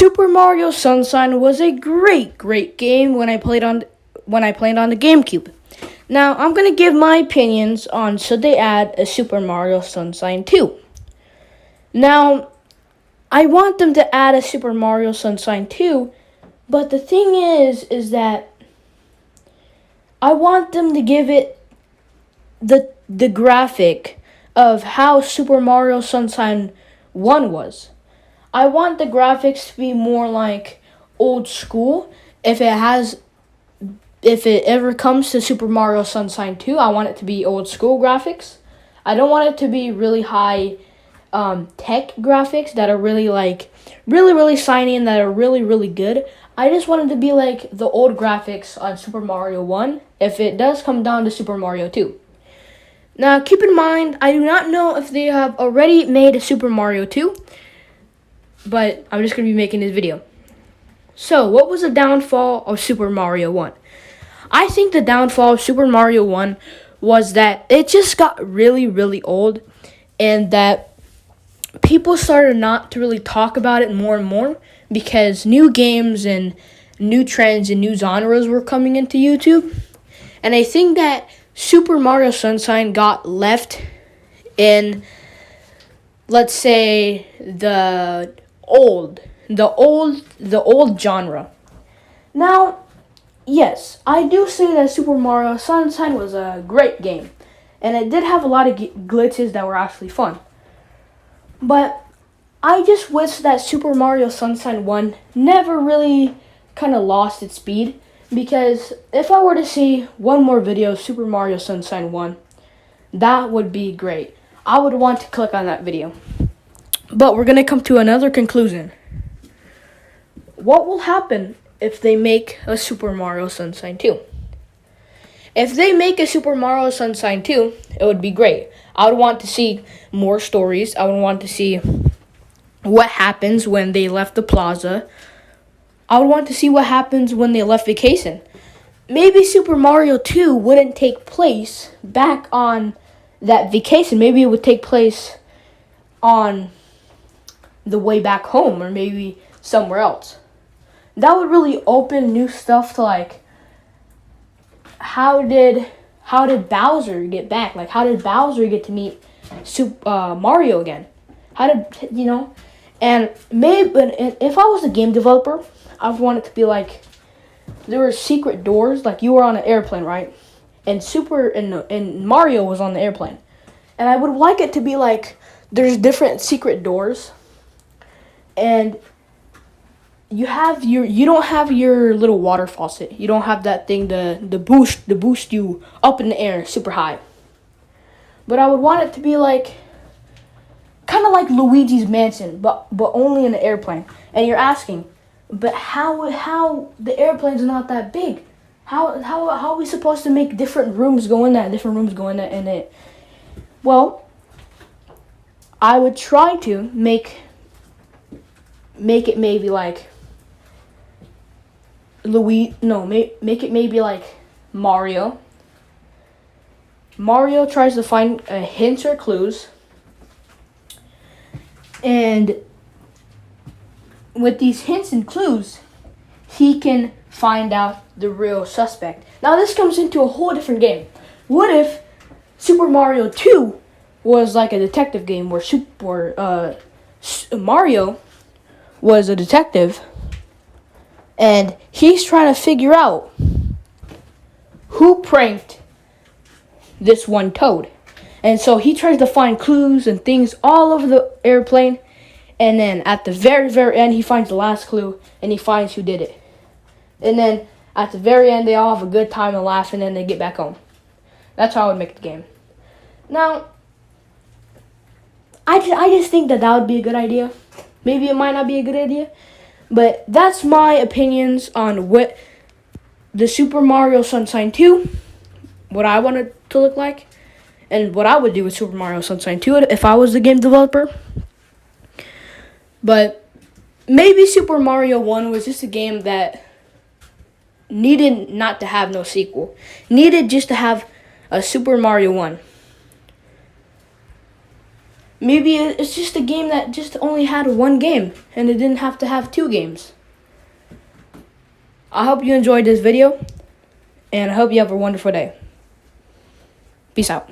Super Mario Sunshine was a great game when I played on the GameCube. Now I'm gonna give my opinions on should they add a Super Mario Sunshine 2. Now I want them to add a Super Mario Sunshine 2, but the thing is that I want them to give it the graphic of how Super Mario Sunshine 1 was. I want the graphics to be more like old school. If it ever comes to Super Mario Sunshine 2, I want it to be old school graphics. I don't want it to be really high tech graphics that are really really shiny and that are really good. I just want it to be like the old graphics on Super Mario 1 if it does come down to Super Mario 2. Now keep in mind, I do not know if they have already made a Super Mario 2, but I'm just going to be making this video. So, what was the downfall of Super Mario 1? I think the downfall of Super Mario 1 was that it just got really old, and that people started not to really talk about it more and more because new games and new trends and new genres were coming into YouTube. And I think that Super Mario Sunshine got left in, let's say, the old genre. Now, yes, I do say that Super Mario Sunshine was a great game, and it did have a lot of glitches that were actually fun. But I just wish that Super Mario Sunshine 1 never really kind of lost its speed, because if I were to see one more video of Super Mario Sunshine 1, that would be great. I would want to click on that video. But we're going to come to another conclusion. What will happen if they make a Super Mario Sunshine 2? If they make a Super Mario Sunshine 2, it would be great. I would want to see more stories. I would want to see what happens when they left the plaza. I would want to see what happens when they left vacation. Maybe Super Mario 2 wouldn't take place back on that vacation. Maybe it would take place on the way back home, or maybe somewhere else. That would really open new stuff to, like, how did Bowser get back? Like, how did Bowser get to meet Mario again? How did, and maybe if I was a game developer, I would want it to be like there were secret doors, like you were on an airplane, right? And Mario was on the airplane. And I would like it to be like there's different secret doors, and you don't have your little water faucet. You don't have that thing to boost you up in the air super high. But I would want it to be like kind of like Luigi's Mansion, but only in the airplane. And you're asking, but how the airplane's not that big? How are we supposed to make different rooms go in that, in it? Well, I would try to make it maybe like make it maybe like Mario. Mario tries to find hints or clues, and with these hints and clues, he can find out the real suspect. Now this comes into a whole different game. What if Super Mario 2 was like a detective game where Mario was a detective, and he's trying to figure out who pranked this one Toad. And so he tries to find clues and things all over the airplane, and then at the very end he finds the last clue, and he finds who did it. And then at the very end they all have a good time and laugh, and then they get back home. That's how I would make the game. Now, I just think that would be a good idea. Maybe it might not be a good idea, but that's my opinions on what the Super Mario Sunshine 2, what I want it to look like, and what I would do with Super Mario Sunshine 2 if I was the game developer. But maybe Super Mario 1 was just a game that needed not to have no sequel. Needed just to have a Super Mario 1. Maybe it's just a game that just only had one game and it didn't have to have two games. I hope you enjoyed this video and I hope you have a wonderful day. Peace out.